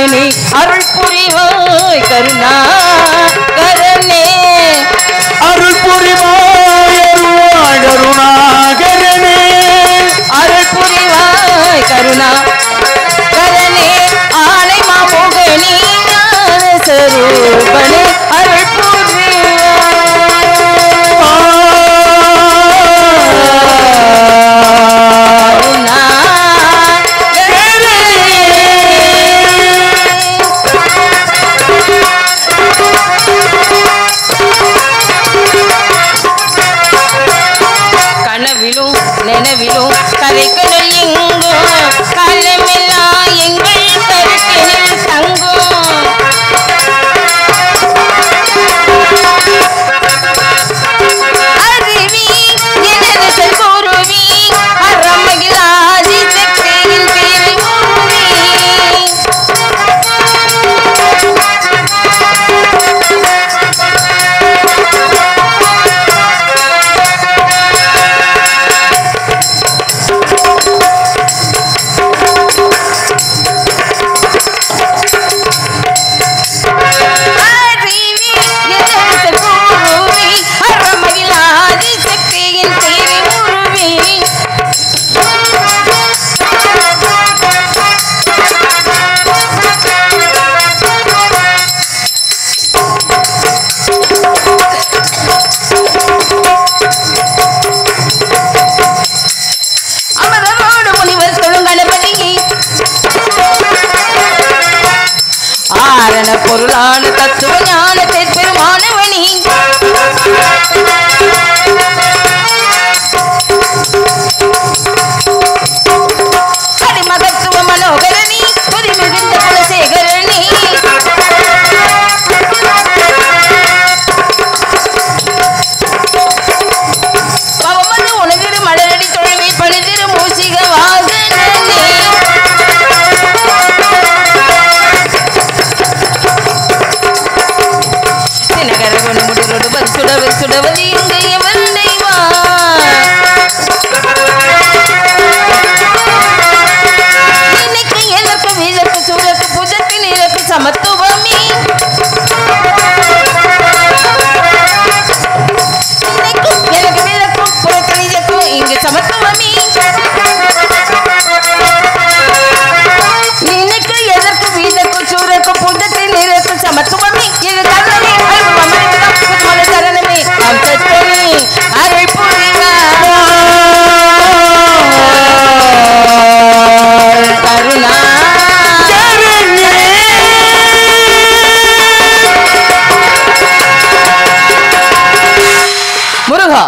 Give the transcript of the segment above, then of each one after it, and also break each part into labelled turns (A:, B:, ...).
A: மோகனி அருள் புரிவாய் கருணாகரனே
B: அருள் புரிவாய் கருணாகரனே
A: அருள் புரிவாய் கருணாகரனே ஆலைமா மோகனி ஞானஸ்வரூபனே அருள் கனவிலும் நினைவிலும் கரைக்கணும் எங்கும் காலமில்லா எங்கள் கருத்தினில் தங்கும் அருவி எனது செல்குருவி அறமகிழாதி சக்தியின் திருவுருவி பொருளான தத்துவ ஞானத்தை பெருமானவனி அடிமகத்துவ மனோகரணி புதி மிகுந்த குலசேகரணி பவமது உணவிரு மலரடி தொழுவை பணிதிரு மூசிக வாகனே சுடவதி இங்கே வந்தைவா இன்னைக்கு எனக்கு வீரத்து சூரத்து புஜத்தின் இருக்கு சமத்துவமே இன்னைக்கு எனக்கு வீரக்கும் புறத்தின் இருக்கு இங்கு சமத்துவமே இன்னைக்கு எதற்கு வீரக்கும் சூரக்கும் புஜத்தின் இருக்கு சமத்துவமே இது கருணை சரணமே அருள் புரிவாய் கருணா முருகா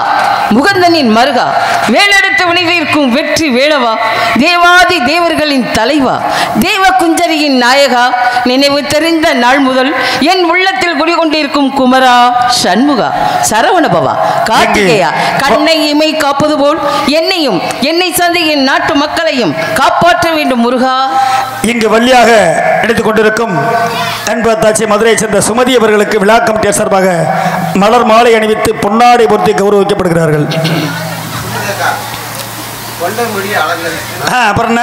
A: முகந்தனின் மருகா வேலெடுத்த வினைவிற்கும் வெற்றி வேளவா தேவாதி தேவர்களின் தலைவா தேவ குஞ்சரியின் நாயகா நினைவு தெரிந்த நாள் முதல் என் உள்ளத்தில் குடிகொண்டிருக்கும் குமரா சண்முகா சரவணபவா கார்த்திகேயா கண்ணை இமை காப்பது போல் என்னையும் என்னை சார்ந்த என் நாட்டு மக்களையும் காப்பாற்ற வேண்டும் முருகா.
B: இங்கு வழியாக எடுத்துக் கொண்டிருக்கும் அன்பத்தாச்சி மதுரையை சேர்ந்த சுமதி அவர்களுக்கு விழா கமிட்டி சார்பாக மலர் மாலை அணிவித்து பொன்னாடை பொருத்தி கௌரவிக்கப்படுகிறார்கள். அப்புறம்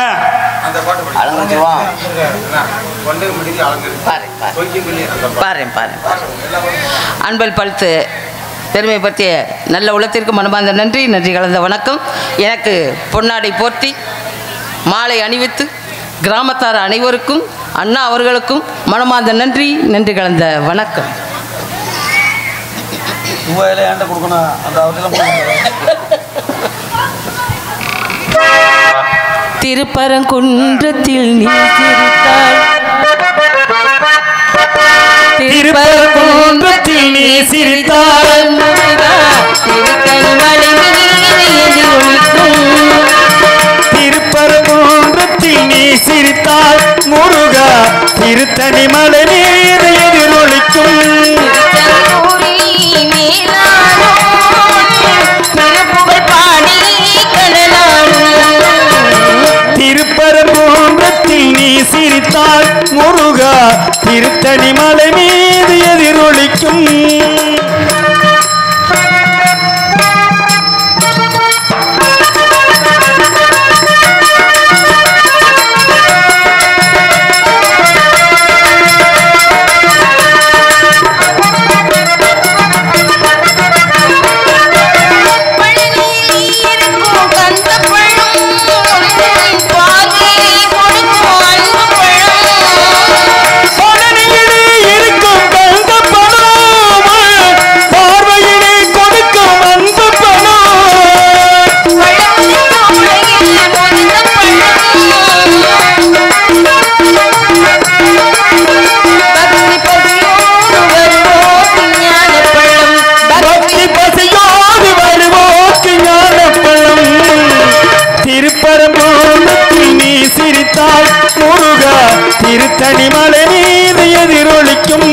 A: அன்பல் பழுத்து பெருமை பற்றிய நல்ல உலகத்திற்கு மனமார்ந்த நன்றி நன்றி கலந்த வணக்கம். எனக்கு பொன்னாடை போர்த்தி மாலை அணிவித்து கிராமத்தார் அனைவருக்கும் அண்ணா அவர்களுக்கும் மனமார்ந்த நன்றி நன்றி கலந்த வணக்கம். திருப்பரங்குன்றத்தில் நீ சிரித்தாள்
B: திருப்பரங்குன்றத்தில் நீ சிரித்தாள்
A: திருக்கனிமலை மீது ஒழிக்கும்
B: திருப்பரங்குன்றத்தில் நீ சிரித்தாள் முருகா திருத்தணிமலை மீது எதிரொலிக்கும் திருப்பரங்குன்றத்தில் நீ சிரித்தாள் முருகா திருத்தணிமலை மீது எதிரொலிக்கும் திருத்தணி மலை மீது எதிரொலிக்கும்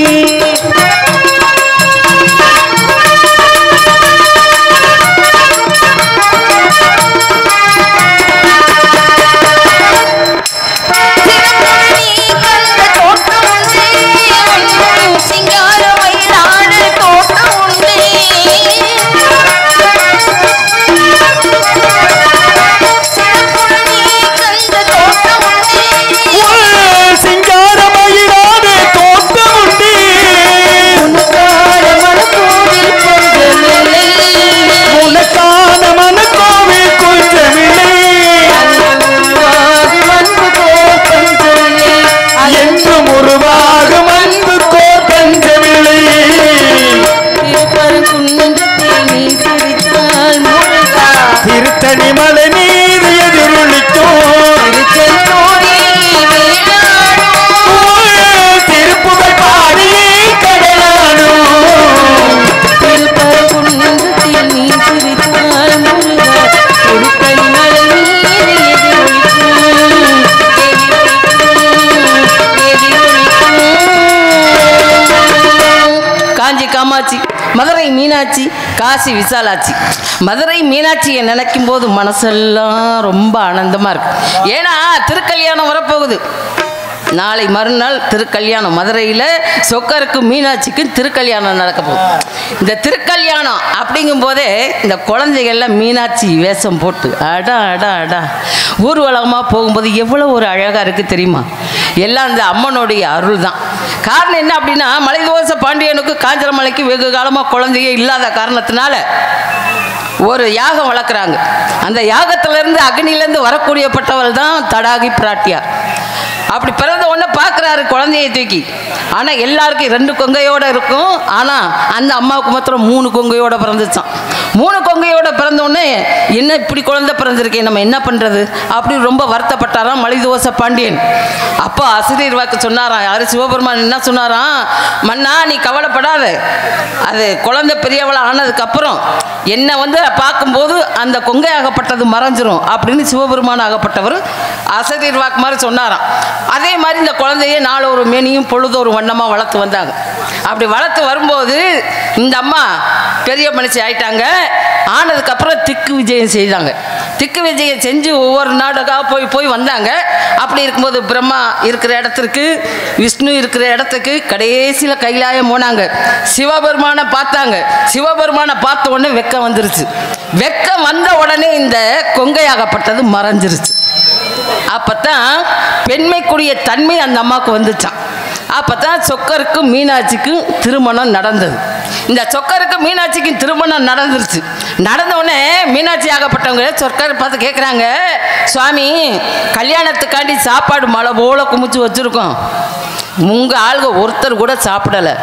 B: திருத்தணி மலை மீது எதிரொலிக்கும் திருப்புகழ் பாடி கடலாடும்
A: திருப்பரங்குன்றத்தில் நீ சிரித்தால் முருகா திருத்தணி மலை மீது காஞ்சி காமாட்சி, மதுரை மீனாட்சி, காசி விசாலாட்சி. மதுரை மீனாட்சியை நினைக்கும் போது மனசெல்லாம் ரொம்ப ஆனந்தமாக இருக்கு. ஏன்னா திருக்கல்யாணம் வரப்போகுது. நாளை மறுநாள் திருக்கல்யாணம். மதுரையில் சொக்கருக்கு மீனாட்சிக்கும் திருக்கல்யாணம் நடக்க போகுது. இந்த திருக்கல்யாணம் அப்படிங்கும் போதே இந்த குழந்தைகள்லாம் மீனாட்சி வேஷம் போட்டு அடா அடா அடா ஊர்வலகமாக போகும்போது எவ்வளோ ஒரு அழகாக இருக்குது தெரியுமா? எல்லாம் இந்த அம்மனுடைய அருள் தான். காரணம் என்ன அப்படின்னா, மலைதோச பாண்டியனுக்கு காஞ்சரமலைக்கு வெகு காலமாக குழந்தையே இல்லாத காரணத்தினால ஒரு யாகம் வளர்க்குறாங்க. அந்த யாகத்திலேருந்து அக்னியிலேருந்து வரக்கூடியப்பட்டவள் தான் தடாகி பிராட்டியார். அப்படி பிறந்த உடனே பார்க்குறாரு குழந்தையை தூக்கி. ஆனால் எல்லாருக்கும் 2 கொங்கையோடு இருக்கும். ஆனால் அந்த அம்மாவுக்கு மாத்திரம் 3 கொங்கையோடு பிறந்துச்சான். 3 கொங்கையோடு பிறந்தோடனே என்ன இப்படி குழந்தை பிறந்திருக்கேன், நம்ம என்ன பண்ணுறது அப்படின்னு ரொம்ப வருத்தப்பட்டாராம் மலைதோச பாண்டியன். அப்போ ஆசிரியர் வாக்கு சொன்னாராம். யார்? சிவபெருமான் என்ன சொன்னாராம்? மன்னா நீ கவலைப்படாத, அது குழந்தை பெரியவளை ஆனதுக்கப்புறம் என்னை வந்து பார்க்கும்போது அந்த கொங்கையாகப்பட்டது மறைஞ்சிரும் அப்படின்னு சிவபெருமான் ஆகப்பட்டவர் ஆசிரியர் வாக்கு மாதிரி சொன்னாராம். அதே மாதிரி இந்த குழந்தைய நாளொரு மேனியும் பொழுதொரு வண்ணமாக வளர்த்து வந்தாங்க. அப்படி வளர்த்து வரும்போது இந்த அம்மா பெரிய மனுஷி ஆயிட்டாங்க. ஆனதுக்கப்புறம் திக்கு விஜயம் செய்தாங்க. திக்கு விஜயம் செஞ்சு ஒவ்வொரு நாடகாக போய் வந்தாங்க. அப்படி இருக்கும்போது பிரம்மா இருக்கிற இடத்துக்கு, விஷ்ணு இருக்கிற இடத்துக்கு, கடைசியில் கைலாயம் போனாங்க. சிவபெருமானை பார்த்தாங்க. சிவபெருமானை பார்த்த உடனே வெக்கம் வந்துருச்சு. வெக்கம் வந்த உடனே இந்த கொங்கையாகப்பட்டது மறைஞ்சிருச்சு. அப்போத்தான் பெண்மைக்குரிய தன்மை அந்த அம்மாவுக்கு வந்துச்சான். அப்போத்தான் சொக்கருக்கும் மீனாட்சிக்கும் திருமணம் நடந்தது. இந்த சொக்கருக்கும் மீனாட்சிக்கும் திருமணம் நடந்துருச்சு. நடந்தவுடனே மீனாட்சி ஆகப்பட்டவங்க சொக்கர் பார்த்து கேட்குறாங்க, சுவாமி கல்யாணத்துக்காண்டி சாப்பாடு மழை போல குமிச்சு வச்சுருக்கோம், உங்கள் ஆளுங்க ஒருத்தர் கூட சாப்பிடலை,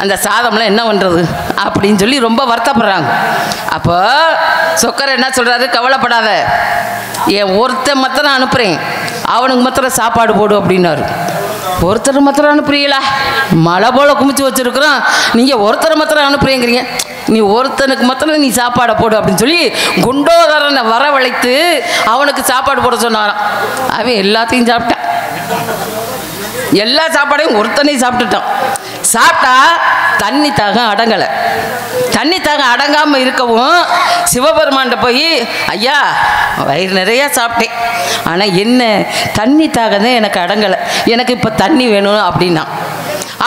A: அந்த சாதம்லாம் என்ன பண்ணுறது அப்படின்னு சொல்லி ரொம்ப வருத்தப்படுறாங்க. அப்போ சொக்கர் என்ன சொல்கிறாரு, கவலைப்படாத, என் ஒருத்தர் மாத்திரம் அனுப்புகிறேன், அவனுக்கு மாத்திரம் சாப்பாடு போடு அப்படின்னாரு. ஒருத்தர் மாத்திரம் அனுப்புறீங்களா? மழை போல் குமிச்சு வச்சுருக்குறோம், நீங்கள் ஒருத்தர் மாத்திரம் அனுப்புறீங்கிறீங்க, நீ ஒருத்தனுக்கு மாத்திரம் நீ சாப்பாடை போடு அப்படின்னு சொல்லி குண்டோதரனை வரவழைத்து அவனுக்கு சாப்பாடு போட சொன்னாராம். அவன் எல்லாத்தையும் சாப்பிட்டான். எல்லா சாப்பாடையும் ஒருத்தனையும் சாப்பிட்டுட்டான். சாப்பிட்டா தண்ணி தாகம் அடங்கலை. தண்ணி தாகம் அடங்காமல் இருக்கவும் சிவபெருமான்கிட்ட போய், ஐயா வயிறு நிறையா சாப்பிட்டேன், ஆனால் என்ன தண்ணி தாகம் தான் எனக்கு அடங்கலை, எனக்கு இப்போ தண்ணி வேணும் அப்படின்னா.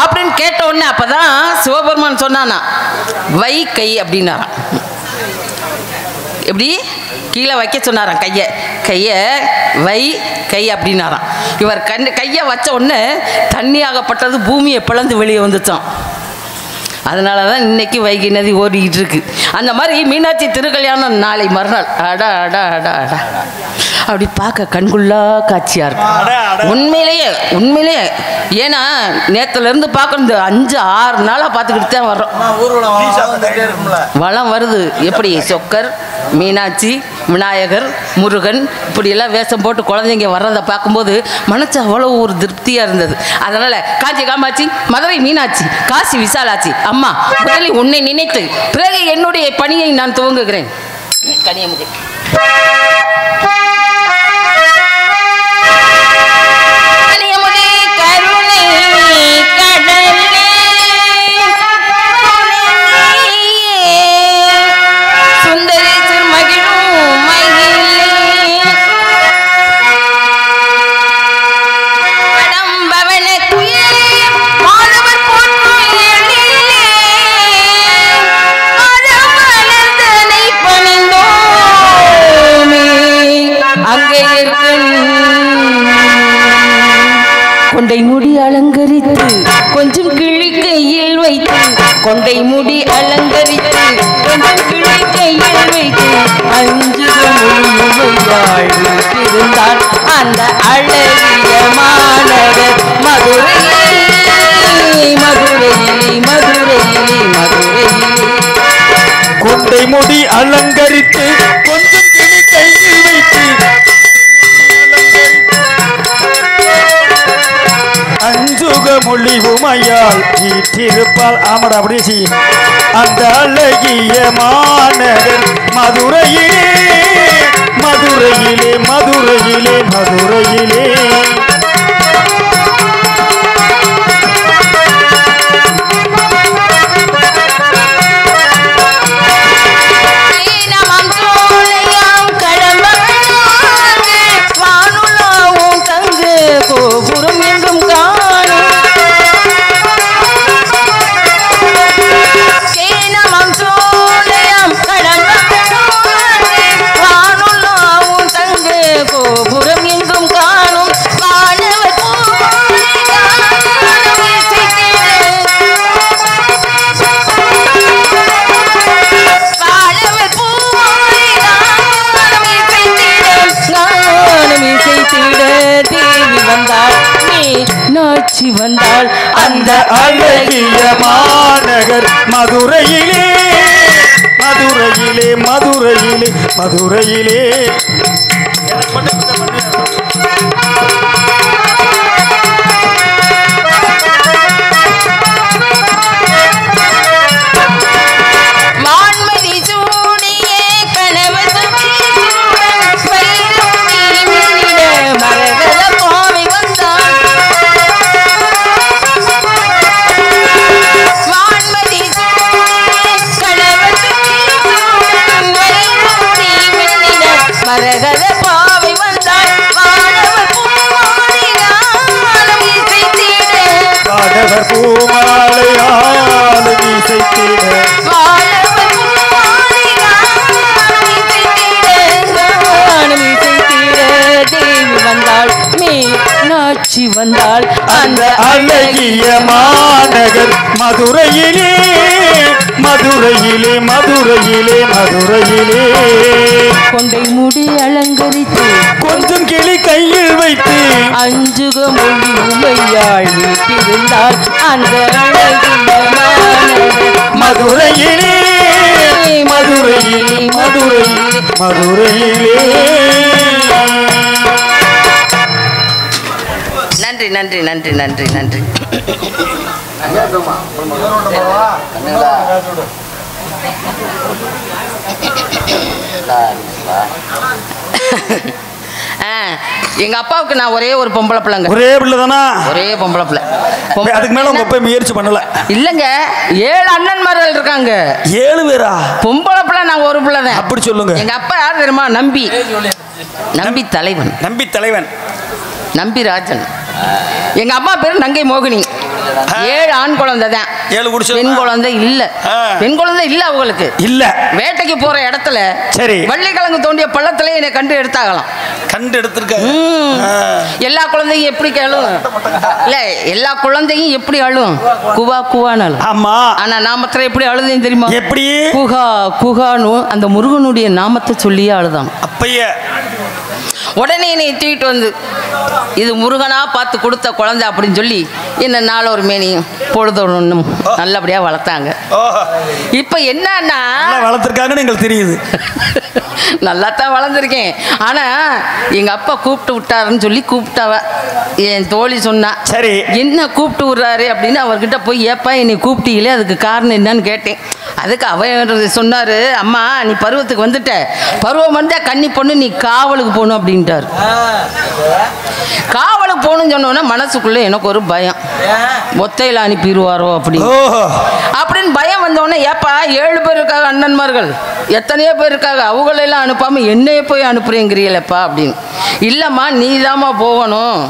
A: அப்படின்னு கேட்ட உடனே அப்போ தான் சிவபெருமான் சொன்னானா, வை கை அப்படின்னாராம். எப்படி கீழே வைக்க சொன்னாராம், கையை வை கை அப்படின்னாராம். இவர் கையை வச்ச உடனே தண்ணியாகப்பட்டது பூமியை பிளந்து வெளியே வந்துச்சான். அதனால தான் இன்னைக்கு வைகை நதி ஓடிக்கிட்டு இருக்கு. அந்த மாதிரி மீனாட்சி திருக்கல்யாணம் நாளை மறுநாள். அடா அடா அடா அடா அப்படி பார்க்க கண்குள்ளா காட்சியாக இருக்கும். உண்மையிலேயே ஏன்னா நேற்றுலேருந்து பார்க்கணும், இந்த 5-6 நாளாக பார்த்துக்கிட்டு தான் வர்றோம். வளம் வருது. எப்படி சொக்கர், மீனாட்சி, விநாயகர், முருகன் இப்படியெல்லாம் வேஷம் போட்டு குழந்தைங்க வர்றதை பார்க்கும்போது மனசு அவ்வளோ ஒரு திருப்தியாக இருந்தது. அதனால் காஞ்சி காமாட்சி, மதுரை மீனாட்சி, காசி விசாலாட்சி அம்மா, முதலில் உன்னை நினைத்து பிறகு என்னுடைய பணியை நான் துவங்குகிறேன். கனியமுகி கருணை கொண்டை முடி அலங்கரித்து கொஞ்சம் கிளை கையில் வைத்து அஞ்சுகமொழியாள் வீட்டிருந்தாள் அந்த அழகிய மாநகர் மதுரையிலே மதுரையிலே மதுரையிலே மதுரையிலே
B: கொண்டை முடி அலங்கரித்து கொஞ்சம் கிளி கையில் வைத்து அஞ்சுக மொழி உமையால் வீட்டிருப்பாள். ஆமாடா அப்படியே செய்ய. அந்த அழகிய மாநகர் மதுரையிலே மதுரையிலே மதுரையிலே மதுரையிலே
A: கோபுரம் எங்கும் காணும் சேனமம் சோலையம் கடம்பும் தங்கு கோபுரம் எங்கும் காணும் வானவர் தேவி வந்தாள் நாச்சி வந்தாள்
B: அந்த அழகிய மாநகர் மதுரையிலே மதுரையிலே மதுரையிலே மதுரையிலே
A: மான்மதி சூடியே கணவர் மரகத பாவை வந்தாள் வான்மதி மரகத பாவை வந்தாள் வானவர்
B: பூமாலையால் இசைத்திட
A: தேவி வந்தாள் மீனாட்சி வந்தாள்
B: அந்த அழகிய மாநகர் மதுரையிலே மதுரையிலே மதுரையிலே மதுரையிலே
A: கொண்டை முடி அலங்கரித்து
B: கொஞ்சம் கிளி கையில் வைத்து
A: அஞ்சுக மொழி உமையாள் வீட்டிருந்தாள் அந்த அழகிய மாநகர்
B: மதுரையிலே மதுரையிலே மதுரையிலே மதுரையிலே.
A: நன்றி நன்றி நன்றி நன்றி நன்றி. எங்க அப்பாவுக்கு நான் ஒரே ஒரு பொம்பளை பிள்ளைங்க.
B: ஒரே பிள்ளை தானா?
A: ஒரே பொம்பளை பிள்ளை.
B: அதுக்கு மேல உங்க போய் முயற்சி பண்ணல?
A: இல்லங்க, 7 அண்ணன்மார்கள் இருக்காங்க.
B: 7 பேரா?
A: பொம்பளை பிள்ளை நான் ஒரு பிள்ளை தான்.
B: அப்படி சொல்லுங்க.
A: எங்க அப்பா யார் தெரியுமா? நம்பி தலைவன்.
B: நம்பி தலைவன்
A: நம்பி ராஜன். எங்க அம்மா பேரு நங்கை மோகினி. 7 ஆண் குழந்தை தான்.
B: 7 குடிச்சு
A: பெண் குழந்தை இல்ல. பெண் குழந்தை இல்ல அவங்களுக்கு. இல்ல. வேட்டைக்கு போற இடத்துல சரி வள்ளிக்கிழங்கு தோண்டிய பள்ளத்துல என்னை கண்டு எடுத்தாகலாம்.
B: கண்டு எடுத்திருக்காங்க.
A: எல்லா குழந்தையும் எப்படி அழும்? இல்ல, எல்லா குழந்தையும் எப்படி அழும்? குவா குவான்னு அழும்.
B: ஆமா.
A: ஆனா நாமத்துல எப்படி அழுதேன் தெரியுமா?
B: எப்படி?
A: குஹா குஹான்னு அந்த முருகனுடைய நாமத்தை சொல்லியே அழுதான்.
B: அப்பைய
A: உடனே என்னை தூக்கிட்டு வந்து இது முருகனா பார்த்து கொடுத்த குழந்தை அப்படின்னு சொல்லி என்ன நாள் ஒரு மேனியும் பொழுதொன்னும் நல்லபடியா வளர்த்தாங்க. இப்ப என்னன்னா
B: வளர்த்துருக்காங்கன்னு எங்களுக்கு தெரியுது.
A: நல்லா தான் வளர்ந்துருக்கேன். ஆனா எங்க அப்பா கூப்பிட்டு விட்டாருன்னு சொல்லி கூப்பிட்டாவ என் தோழி சொன்னா. சரி, என்ன கூப்பிட்டு விடுறாரு அப்படின்னு அவர்கிட்ட போய் ஏப்பா என்னை கூப்பிட்டீங்களே அதுக்கு காரணம் என்னன்னு கேட்டேன். அதுக்கு அவர் சொன்னாரு, அம்மா நீ பருவத்துக்கு வந்துட்ட, பருவம் வந்தா கன்னி பொண்ணு, நீ காவலுக்கு போகணும் அப்படின்ட்டாரு. காவலுக்கு போகணும்னு சொன்னோன்னா மனசுக்குள்ள எனக்கு ஒரு பயம், ஒத்தையில அனுப்பிடுவாரோ அப்படின்னு பயம் வந்தோடனே, ஏப்பா 7 பேர் இருக்காங்க அண்ணன்மார்கள், எத்தனையோ பேர் இருக்காங்க, அவங்களெல்லாம் அனுப்பாம என்னையே போய் அனுப்புறேங்கிறீங்களப்பா அப்படின்னு. இல்லம்மா நீதாம்மா போகணும்,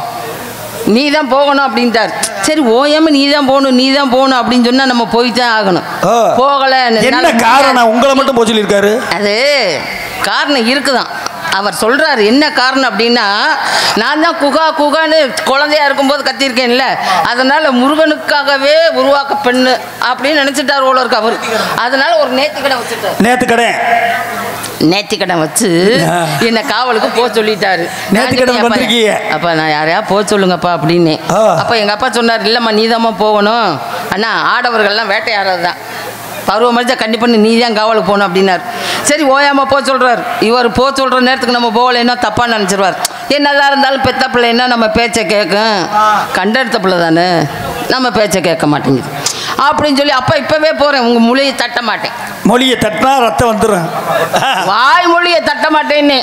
A: நீ தான் போகணும் அப்படின்ட்டார். சரி ஓயாம நீ தான் போகணும் அப்படின்னு சொன்னா நம்ம போய் தான் ஆகணும். போகல.
B: என்ன காரணம்? உங்களை மட்டும் போய் சொல்லியிருக்காரு?
A: அது காரணம் இருக்குதான். அவர் சொல்றாரு என்ன காரணம் அப்படின்னா, நான் தான் குகா குகான்னு குழந்தையா இருக்கும்போது கத்திருக்கேன்ல, அதனால முருகனுக்காகவே உருவாக்க பெண்ணு அப்படின்னு நினைச்சிட்டார் போல இருக்கு அவர். அதனால ஒரு நேர்த்திக்கடை வச்சுட்டார். நேர்த்திக்கடை வச்சு என்ன காவலுக்கு போக சொல்லிட்டாரு. அப்ப நான் யாரையா போக சொல்லுங்கப்பா அப்படின்னு. அப்ப எங்க அப்பா சொன்னார், இல்லம்மா நீதாம்மா போகணும், அண்ணா ஆடவர்கள்லாம் வேட்டையாடுறது தான், பருவ மரிச்சா கண்டிப்பாக நீ தான் காவலுக்கு போகணும் அப்படின்னார். சரி ஓயாமல் போக சொல்கிறார். இவர் போக சொல்கிற நேரத்துக்கு நம்ம போகலைன்னா தப்பாக நினச்சிருவார். என்னதான் இருந்தாலும் பெத்த பிள்ளைன்னா நம்ம பேச்சை கேட்கும், கண்டெடுத்த பிள்ளை தானே, நம்ம பேச்சை கேட்க மாட்டேங்குது அப்படின்னு சொல்லி அப்போ இப்போவே போகிறேன், உங்கள் மொழியை தட்ட மாட்டேன்.
B: மொழியை தட்டினா ரத்தம் வந்துடும்,
A: வாய் மொழியை தட்ட மாட்டேன்னு.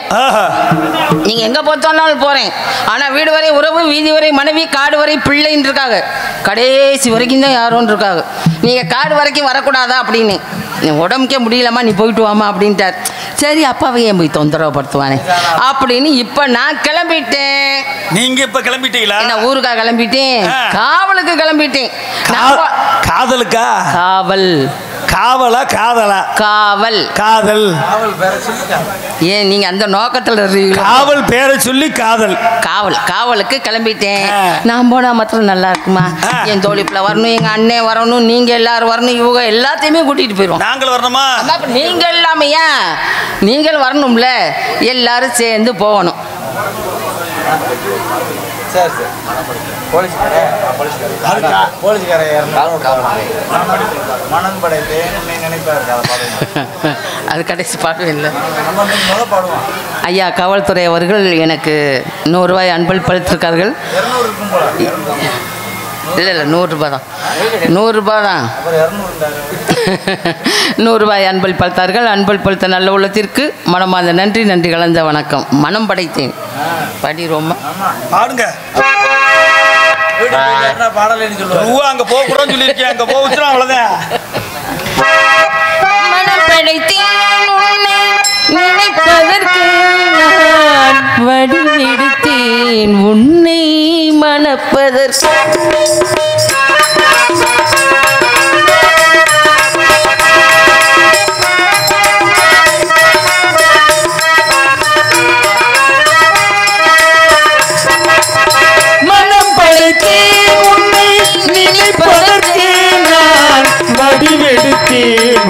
A: நீங்கள் எங்கே போச்சாலும் போகிறேன், ஆனால் வீடு வரை உறவு, வீதி வரை மனைவி, காடு வரை பிள்ளைன்னு இருக்காங்க, கடைசி வரைக்கும் தான் யாரோன்னு இருக்காங்க. நீங்கள் காடு வரைக்கும் வரக்கூடாதா அப்படின்னு. நீ உடம்புக்கே முடியலம்மா நீ போயிட்டு வாமா அப்படின்ட்டார். சரி அப்பாவை ஏன் போய் தொந்தரவுப்படுத்துவானே அப்படின்னு இப்போ நான் கிளம்பிட்டேன்.
B: நீங்க இப்ப கிளம்பிட்டீங்களா?
A: நான் ஊருக்கா கிளம்பிட்டேன், காவலுக்கு கிளம்பிட்டேன்.
B: காதலுக்கா?
A: காவல்.
B: காவலா காதலா?
A: காவல்.
B: காதல்.
A: ஏன் நீங்க அந்த நோக்கத்துல
B: காவல் பேரை சொல்லி காதல்.
A: காவல். காவலுக்கு கிளம்பிட்டேன். நான் போனா மாத்திரம் நல்லா இருக்குமா? என் தோழிப்புல வரணும், எங்க அண்ணன் வரணும், நீங்க எல்லாரும் வரணும், இவங்க எல்லாத்தையுமே கூட்டிட்டு போயிடுவோம்.
B: நாங்கள் வரணுமா?
A: நீங்க எல்லாமே ஏன் நீங்கள் வரணும்ல, எல்லாரும் சேர்ந்து போகணும். அது கடைசி பாடுவேன் இல்லை. ஐயா காவல்துறை அவர்கள் எனக்கு 100 ரூபாய் அன்பளிப்பளித்திருக்கார்கள். இல்லை 100 ரூபாய் தான், 100 ரூபாய் தான், 100 ரூபாய் அன்பளிப்பளித்தார்கள். அன்பளிப்பளித்த நல்ல உள்ளத்திற்கு மனமார்ந்த நன்றி, நன்றி கலந்த வணக்கம். மனம் படைத்தேன். படி ரொம்ப
B: பாடுங்க. அங்க போக கூடாதுன்னு சொல்லியிருக்கேன், அங்க போச்சுனா அவ்வளவுதான்.
A: மனம் படைத்தேன் உன்னை நினைப்பதற்கு, நான் வடிவெடுத்தேன் உன்னை மணப்பதற்கு.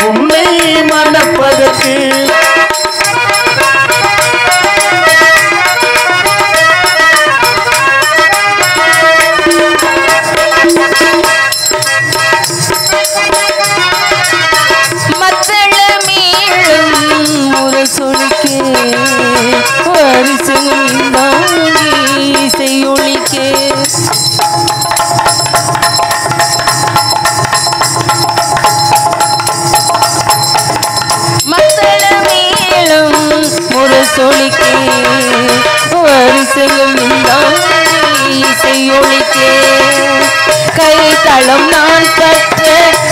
B: உன்னை மணப்பதற்கு
A: மத்தள மேலும் ஒரு சொலிக்கே வருஷம் செய்யொழிக்கே. சொலிக்கே வருஷம் இசையொழிக்கே. கைத்தளம் நான் கற்ற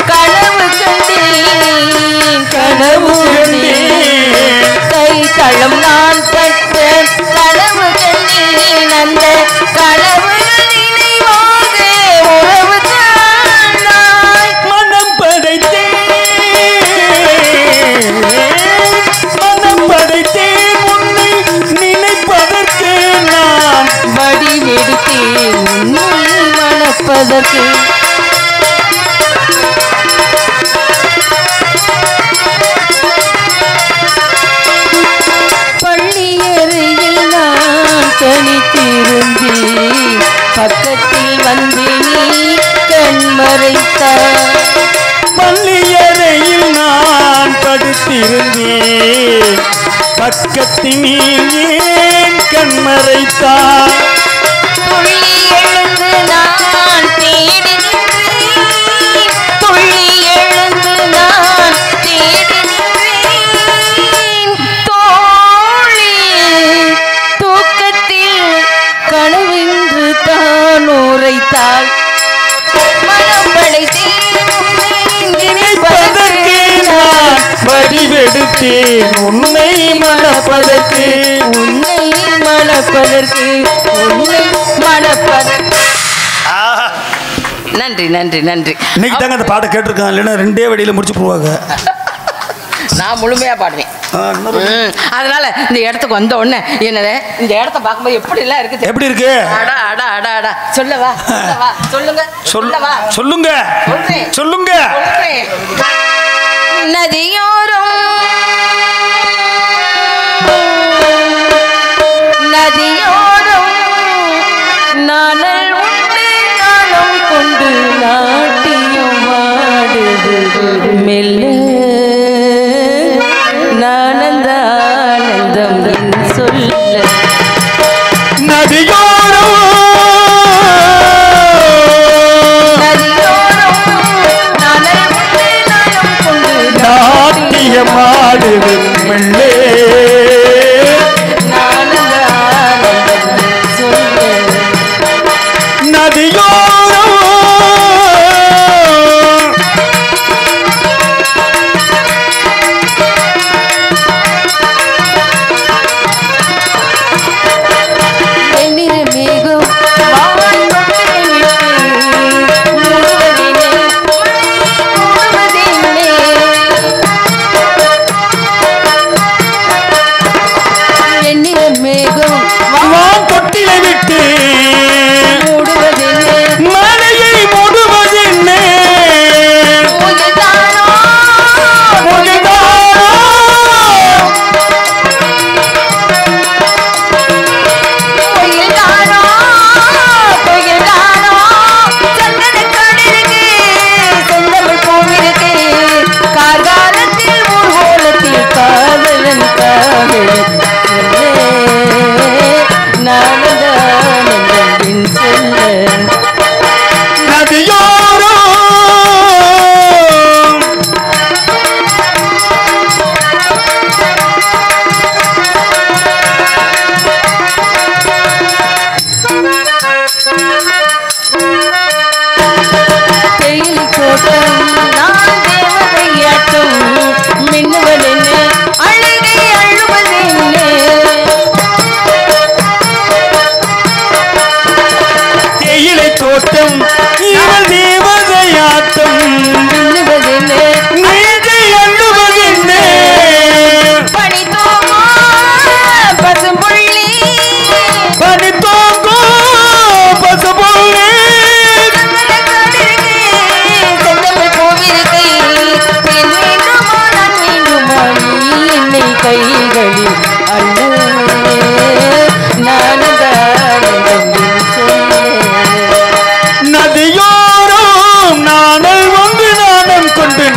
A: கனவு கண்டேன், கனவு கண்டேன். கைத்தளம் நான் கற்ற கனவு கண்டேன், அந்த கனவு நினைவாக உறவு தானாய்
B: மனம் படைத்தேன், மனம் படைத்தேன் உன்னை நினைப்பதற்கு, நான்
A: வடிவெடுத்தேன் உன்னை மணப்பதற்கு. பள்ளியறையில் நான் தனித்திருந்தேன், பக்கத்தில் வந்து நீ கண்மறைத்தாய்.
B: பள்ளியறையில் நான் படுத்திருந்தேன், பக்கத்தில் நீ ஏன் கண்மறைத்தாய்.
A: துள்ளி எழுந்து நான் தேடி நின்றேன், துள்ளி எழுந்து நான் தேடி நின்றேன். தோழி தூக்கத்தில் கனவென்று தான் உரைத்தாள். மனம் படைத்தேன் உன்னை நினைப்பதற்கு, நான்
B: வடிவெடுத்தேன் உன்னை மணப்பதற்கு,
A: உன்னை மணப்பதற்கு, உன்னை மணப்பதற்கு. நன்றி நன்றி நன்றி.
B: இன்னைக்கு தாங்க அந்த பாட்டை கேட்டிருக்காங்க, இல்லைன்னா 2 வழியில் முடிச்சு போவாங்க.
A: நான் முழுமையாக பாடுவேன். அதனால இந்த இடத்துக்கு வந்த உடனே என்னது இந்த இடத்த பார்க்கும்போது எப்படி எல்லாம் இருக்குது.
B: எப்படி இருக்கு?
A: அடா அடா அடா அடா சொல்லவா சொல்லுங்க சொல்லவா
B: சொல்லுங்க சொல்லுங்க.
A: நதியோரம் நதியோரம் நானல் உண்டு நாளம் கொண்டு நாட்டியம் ஆடுது மெல்ல நானந்தானந்தம் என் சொல்ல.
B: நதியோரம்
A: நதியோரம் நானல் உண்டு நாளம் கொண்டு
B: நாட்டியம் ஆடுது மெல்லே
A: நானந்தானந்தம் என் சொல்ல.
B: நதியோரம்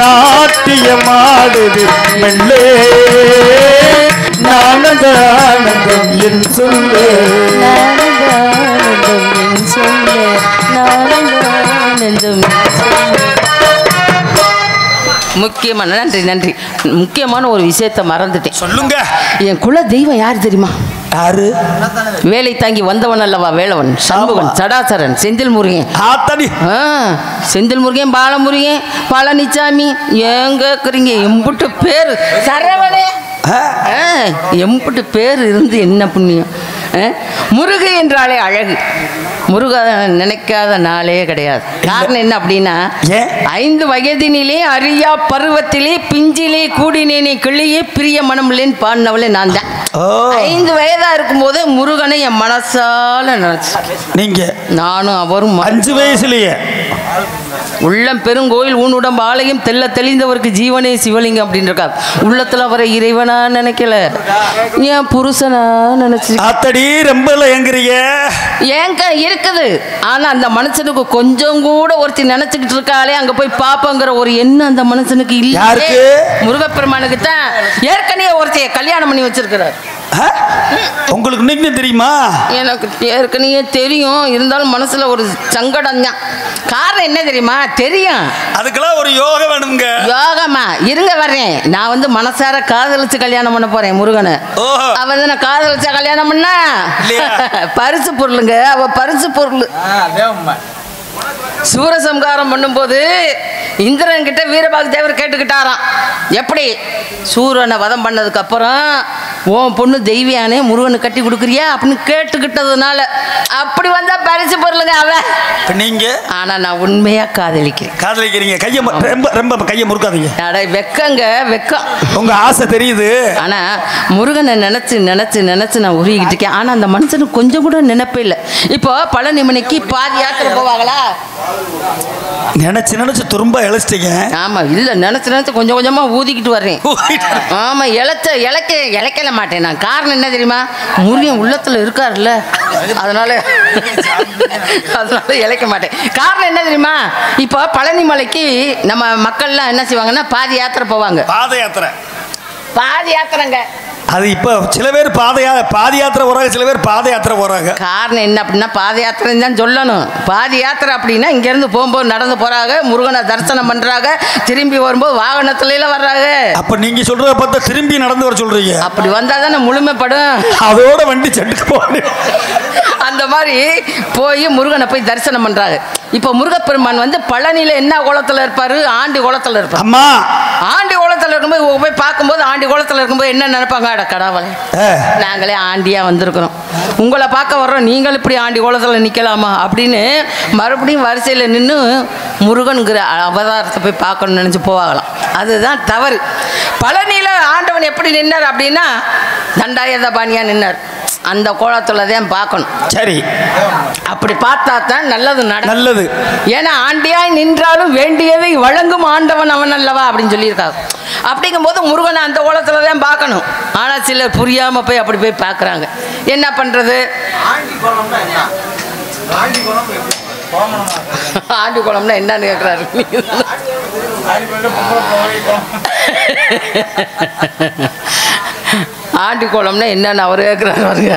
B: நாட்டியமாடுது மெல்லே நானந்தானந்தம் என் சொல்லு
A: நானந்தானந்தம் என் சொல்ல நானந்தானந்தம் முக்கியமான நன்றி நன்றி முக்கியமான ஒரு விஷயத்தை மறந்துட்டேன்.
B: சொல்லுங்க.
A: என் குல தெய்வம் யார் தெரியுமா?
B: யாரு?
A: வேலை தாங்கி வந்தவன் அல்லவா வேலவன், சண்முகன், சடாசரன், செந்தில் முருகன். செந்தில் முருகன், பாலமுருகன், பழனிசாமி ஏங்க இருக்கிறீங்க எம்புட்டு பேர் சரவணே எம்புட்டு பேர் இருந்து என்ன புண்ணியம். முருகு என்றாலே அழகு. முருக நினைக்காத நாளே கிடையாது. காரணம் என்ன அப்படின்னா 5 வயதினிலே அறியா பருவத்திலே பிஞ்சிலே கூடினேனே கிளியே பிரிய மனமில்லேன்னு பாடினவளே நான் தான். 5 வயதா இருக்கும்போது முருகனை என் மனசால நினைச்சு
B: நீங்க
A: நானும் அவரும்
B: 5 வயசுலயே
A: உள்ளம் பெருங்கோயில் ஊனுடம் ஆலயம் தெல்ல தெளிந்தவருக்கு ஜீவனே சிவலிங்கம் அப்படின்னு இருக்காரு. உள்ளத்துல அவரை இறைவனா நினைக்கல, என் புருஷனா நினைச்சு.
B: அத்தடி ரொம்ப எங்கறிய
A: ஏங்க இருக்குது. ஆனா அந்த மனுஷனுக்கு கொஞ்சம் கூட ஒருத்தி நினைச்சுக்கிட்டு இருக்காளே அங்க போய் பாப்பங்கிற ஒரு எண்ணம் அந்த மனுஷனுக்கு இல்ல.
B: யாருக்கு?
A: முருகப்பெருமானுக்கு தான். ஏற்கனவே ஒருத்தைய கல்யாணம் பண்ணி வச்சிருக்கிறார்.
B: உங்களுக்கு நீங்க தெரியுமா?
A: எனக்கு ஏற்கனவே தெரியும், இருந்தாலும் மனசுல ஒரு சங்கடம் தான். காரணம் என்ன தெரியுமா? தெரியும்,
B: அதுக்கெல்லாம் ஒரு யோகம் வேணுங்க.
A: யோகமா இருங்க வர்றேன். நான் வந்து மனசார காதலிச்சு கல்யாணம் பண்ண போறேன் முருகனை. அவ நான் காதலிச்ச கல்யாணம் பண்ணா பரிசு பொருளுங்க. அவ பரிசு பொருள். சூரசம்காரம் பண்ணும்போது இந்திரன் கிட்ட வீரபாகு தேவர் கேட்டுக்கிட்டாராம், எப்படி சூரனை வதம் பண்ணதுக்கு அப்புறம் உன் பொண்ணு தெய்வியானே முருகனுக்கு கட்டி கொடுக்குறியா அப்படின்னு கேட்டுக்கிட்டதுனால அப்படி வந்தா பரிசு பொருளுங்க அவ.
B: நீங்க
A: ஆனா நான் உண்மையா
B: காதலிக்கிறீங்க. கையை ரொம்ப ரொம்ப கையை முறுக்காதீங்க.
A: வெக்கங்க வெக்கம்.
B: உங்க ஆசை தெரியுது.
A: ஆனா முருகனை நினைச்சு நினைச்சு நினைச்சு நான் உருகிட்டு இருக்கேன். ஆனா அந்த மனுஷனுக்கு கொஞ்சம் கூட நினைப்பே இல்லை. இப்போ பழனிமலைக்கு பாதி யாத்திரை போவாங்களா?
B: நினைச்சு நினைச்சு துரும்ப இழைச்சிட்டீங்க.
A: ஆமா, இல்ல நினைச்சு நினைச்சு கொஞ்சம் கொஞ்சமா ஊதிக்கிட்டு வர்றேன். ஆமா, இழைக்கல மாட்டேன் நான். காரணம் என்ன தெரியுமா? முருகன் உள்ளத்துல இருக்காருல்ல, அதனால இழைக்க மாட்டேன். காரணம் என்ன தெரியுமா? இப்போ பழனி மலைக்கு நம்ம மக்கள்லாம் என்ன செய்வாங்கன்னா பாதி யாத்திரை போவாங்க. பாதி யாத்திரைங்க.
B: அது இப்போ சில பேர் பாதி யாத்திரை போறாங்க, சில பேர் பாத யாத்திரை போறாங்க.
A: காரணம் என்ன அப்படின்னா பாத யாத்திரைன்னு தான் சொல்லணும். பாதி யாத்திரை அப்படின்னா இங்கேருந்து போகும்போது நடந்து போறாங்க, முருகனை தரிசனம் பண்றாங்க, திரும்பி வரும்போது வாகனத்துல வர்றாங்க.
B: அப்ப நீங்க சொல்றத பார்த்தா திரும்பி நடந்து வர சொல்றீங்க.
A: அப்படி வந்தா தானே முழுமைப்படும்.
B: அதோட வண்டி செட்டுக்கு போகணும்.
A: அந்த மாதிரி போய் முருகனை போய் தரிசனம் பண்றாங்க. இப்போ முருகப்பெருமான் வந்து பழனியில என்ன கோலத்தில் இருப்பாரு? ஆண்டி கோலத்தில் இருப்பார்.
B: அம்மா
A: ஆண்டி கோலத்தில் இருக்கும்போது போய் பார்க்கும்போது ஆண்டி கோலத்தில் இருக்கும்போது என்ன நினைப்பாங்க? அட கடவுளே, நாங்களே ஆண்டியா வந்திருக்கிறோம், உங்களை பார்க்க வர்றோம், நீங்கள் இப்படி ஆண்டி கோலத்தில் நிற்கலாமா அப்படின்னு மறுபடியும் வரிசையில் நின்று முருகனுங்கிற அவதாரத்தை போய் பார்க்கணும்னு நினச்சி போவாங்களாம். அதுதான் தவறு. பழனியில் ஆண்டவன் எப்படி நின்னார் அப்படின்னா தண்டாயுதபாணியாக நின்னார். அந்த கோலத்துல தான் பார்க்கணும்.
B: சரி,
A: அப்படி பார்த்தா தான் நல்லது. ஏன்னா ஆண்டியாய் நின்றாலும் வேண்டியதை வழங்கும் ஆண்டவன் அவன் அல்லவா அப்படின்னு சொல்லியிருக்காங்க. அப்படிங்கும்போது முருகனை அந்த கோலத்துல தான் பார்க்கணும். ஆனா சிலர் புரியாம போய் அப்படி போய் பார்க்குறாங்க. என்ன பண்றது? ஆண்டி கோலம்னா என்னன்னு கேட்குறாரு. ஆண்டி கோலம்னா என்னன்னு அவர் கேட்குறாரு பாருங்க.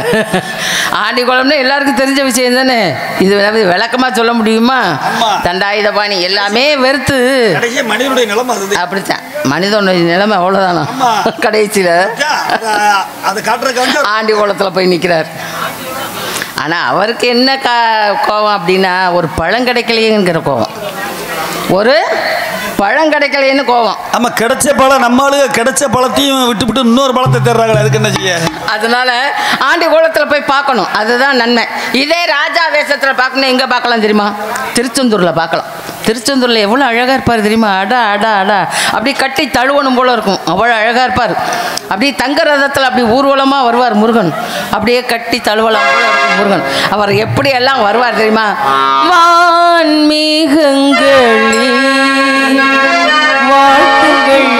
A: ஆண்டி கோலம்னா எல்லாருக்கும் தெரிஞ்ச விஷயம் தானே. இது விளக்கமாக சொல்ல முடியுமா? தண்டாயுதபாணி எல்லாமே வெறுத்து
B: மனிதனுடைய நிலைமை
A: அப்படித்தான். மனிதனுடைய நிலைமை அவ்வளோதானா? கடைசியில் ஆண்டி கோலத்தில் போய் நிற்கிறார். ஆனால் அவருக்கு என்ன கோபம் அப்படின்னா ஒரு பழம் கிடைக்கலையேங்கிற கோபம், ஒரு பழம் கிடைக்கலைன்னு கோவம்.
B: ஆமா, கிடைச்ச பழம் நம்மளுக்கு கிடைச்ச பழத்தையும் விட்டு இன்னொரு பழத்தை தேடுறாங்களே, அதுக்கு என்ன செய்ய?
A: அதனால ஆண்டி கோலத்தில் போய் பார்க்கணும், அதுதான் நன்மை. இதே ராஜா வேஷத்தில் பார்க்கணும். எங்கே பார்க்கலாம் தெரியுமா? திருச்செந்தூரில் பார்க்கலாம். திருச்செந்தூரில் எவ்வளோ அழகாக இருப்பார் தெரியுமா? அடா அடா அடா, அப்படி கட்டி தழுவணும் போல இருக்கும், அவ்வளோ அழகாக இருப்பார். அப்படி தங்க ரதத்தில் அப்படி ஊர்வலமாக வருவார் முருகன், அப்படியே கட்டி தழுவலாம் போல இருக்கும் முருகன். அவர் எப்படியெல்லாம் வருவார் தெரியுமா? வான்மீகங்களே வாழ்த்துகள்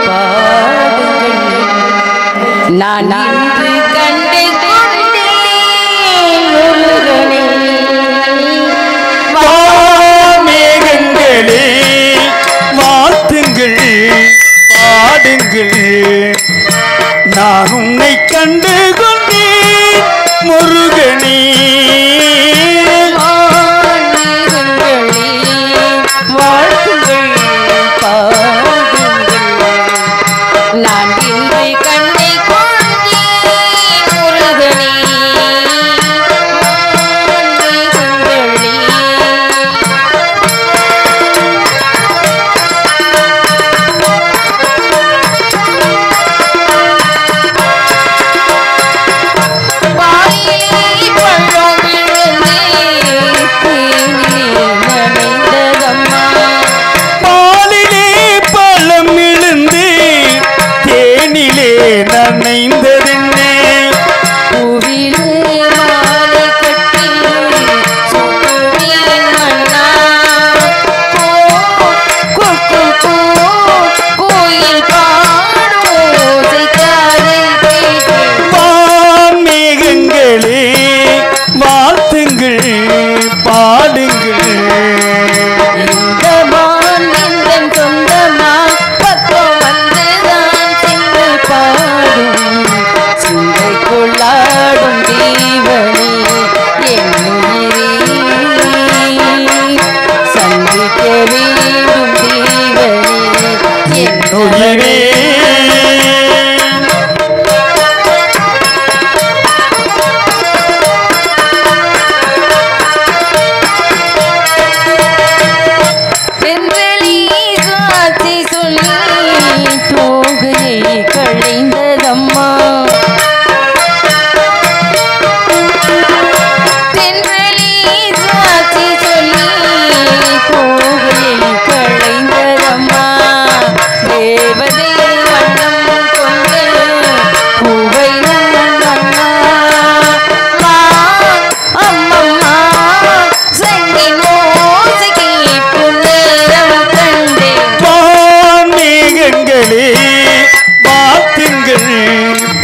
A: பாடுங்கள், நான் இன்று கண்டு முருகனே.
B: வான்மீகங்களே வாழ்த்துங்கள் பாடுங்கள், நான் உன்னை கண்டு கொண்டேன் முருகனே.
A: பழம்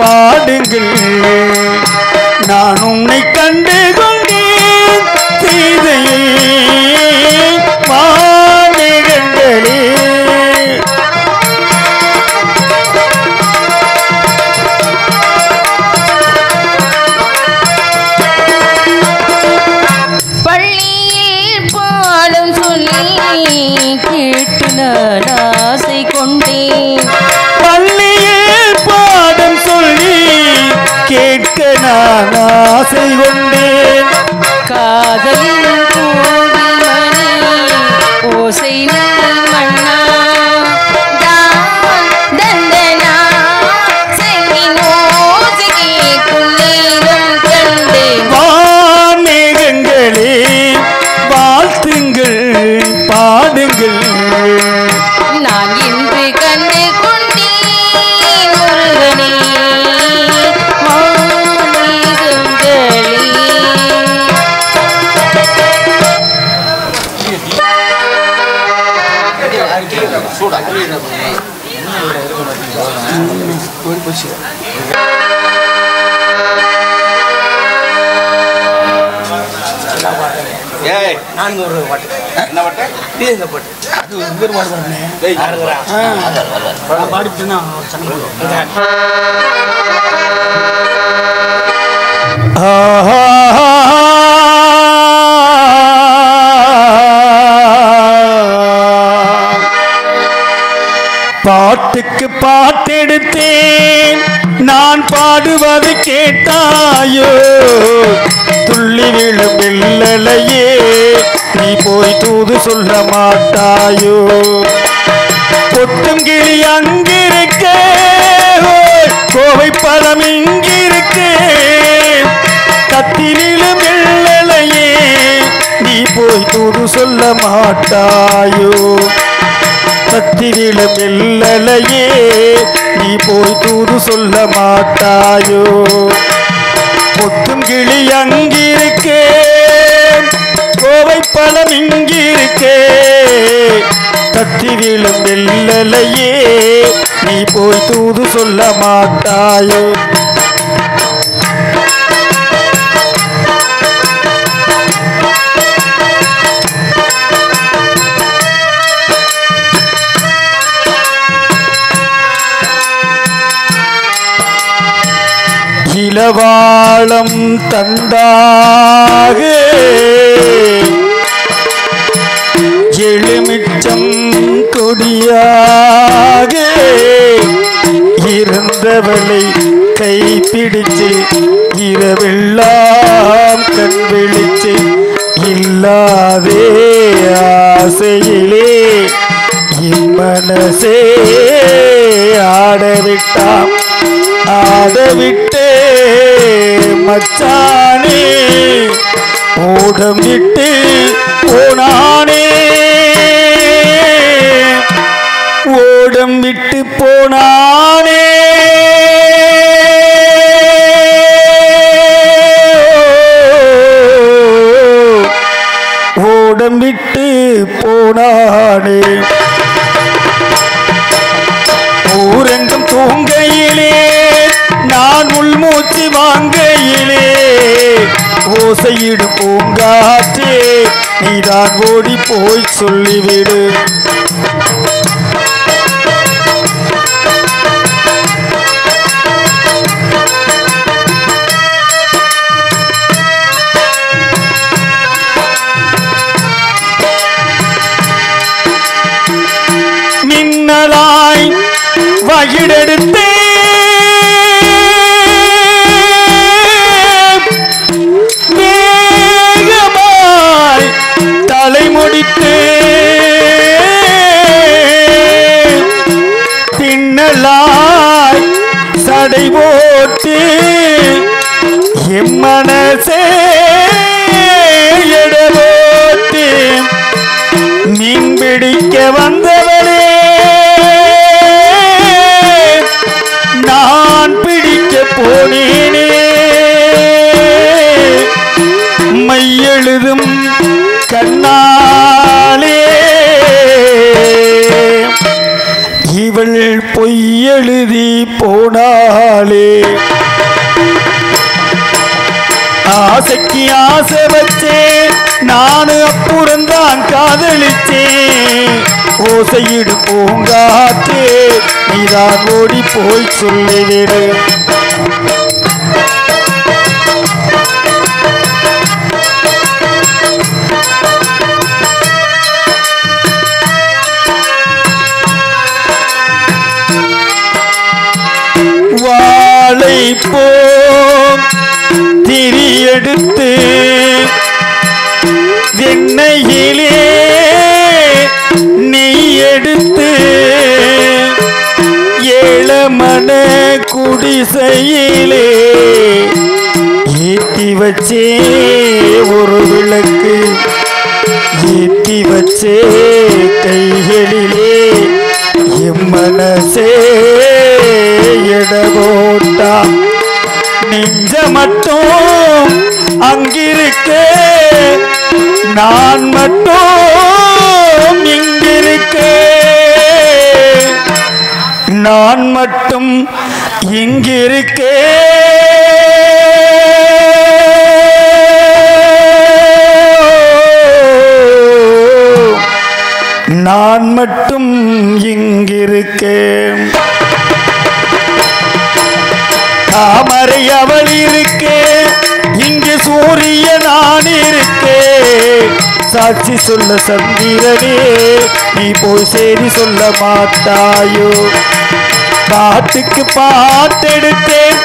B: பாடுங்கள். நான் உன்னை கண்டு கொண்டேன் சீதையே மாநிலங்களே.
A: பள்ளியில் பாடம் சொல்லி கேட்டு நான் ஆசை கொண்டேன்.
B: பள்ளியில் பாடம் சொல்லி கேட்க நான் ஆசை கொண்டேன்.
A: காதலின் கோவில் மணி ஓசை நீ மன்னா தான் தந்தனா செங்கின் ஓசை கேட்கும் நேரம் கண்டேன்.
B: வானேகங்களே வாழ்த்துங்கள் பாடுங்கள்.
A: நான் இன்று கண்டு கொண்டேன் முருகனே மாமேகங்களே.
C: ஏய் 400 பாட்டு என்ன பாட்டு இந்த பாட்டு அது ஒரு பாட்டு பாடுனே டேய் யாருடா பாடிட்டேனா
B: பாட்டுக்கு பாட்டெடுத்தேன் நான் பாடுவது கேட்டாயோ. துள்ளி விழும் இல்லலையே நீ போய் தூது சொல்ல மாட்டாயோ. கொட்டும் கிளி அங்கிருக்க கோவை பழம் இங்கிருக்க கத்தினிலும் இல்லலையே நீ போய் தூது சொல்ல மாட்டாயோ. கத்தினிலும் இல்லலையே நீ போய் தூது சொல்ல மாட்டாயோ. கொத்தும் கிளி அங்கிருக்கே கோவை பழம் இங்கிருக்கே கத்தினிலும் இல்லலையே நீ போய் தூது சொல்ல மாட்டாயோ. இளவாளம் தந்தாக எழுமிச்சம் கொடியாக இருந்தவளை கைப்பிடிச்சு இரவெல்லாம் கண் விழிச்சு இல்லாதே ஆசையிலே இம்மனசே ஆடவிட்டாம் ஆடவிட்டே மச்சானே ஓடம் விட்டு போனானே ஓடம் விட்டு போனானே. ஓடம் விட்டு போனானே. ஊரெங்கும் தூங்கையிலே நான் உள்மூச்சு வாங்கையிலே ஓசையிடும் பூங்காற்றே நீதான் ஓடி போய் சொல்லிவிடு. மின்னலாய் வகிடெடுத்தே வேகமாய் தலைமுடித்தே ஆசைக்கு ஆசை வச்சேன், நானு அப்புறம்தான் காதலிச்சேன். ஓசையிடு பூங்காற்றே, நீதான் ஓடி போய் சொல்லிவிடு. வாளை போம் திரியெடுத்து வெண்ணையிலே நீ எடுத்து ஏழமன குடிசையிலே ஏத்தி வச்சே ஒரு விளக்கு, ஏத்தி வச்சே கைகளிலே எம்மனசே எடபோட்டா. நெஞ்ச மட்டும் அங்கிருக்க, நான் மட்டும் இங்கிருக்க, நான் மட்டும் இங்கிருக்க. நான் மட்டும் இங்கிருக்கேன். தாமரை அவள் இருக்கே, இங்கு சூரிய நான் இருக்கே. சாட்சி சொல்ல சந்திரனே, நீ போய் சேரி சொல்ல மாட்டாயோ. பாட்டுக்கு பாட்டெடுத்தேன்,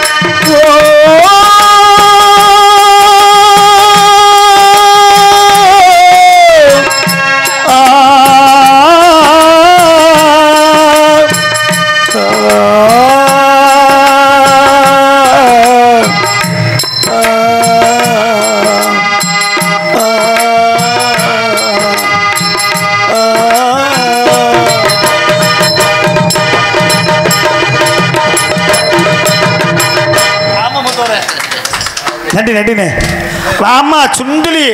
B: நன்றி நன்றிண்ணே. ராமா சுண்டலி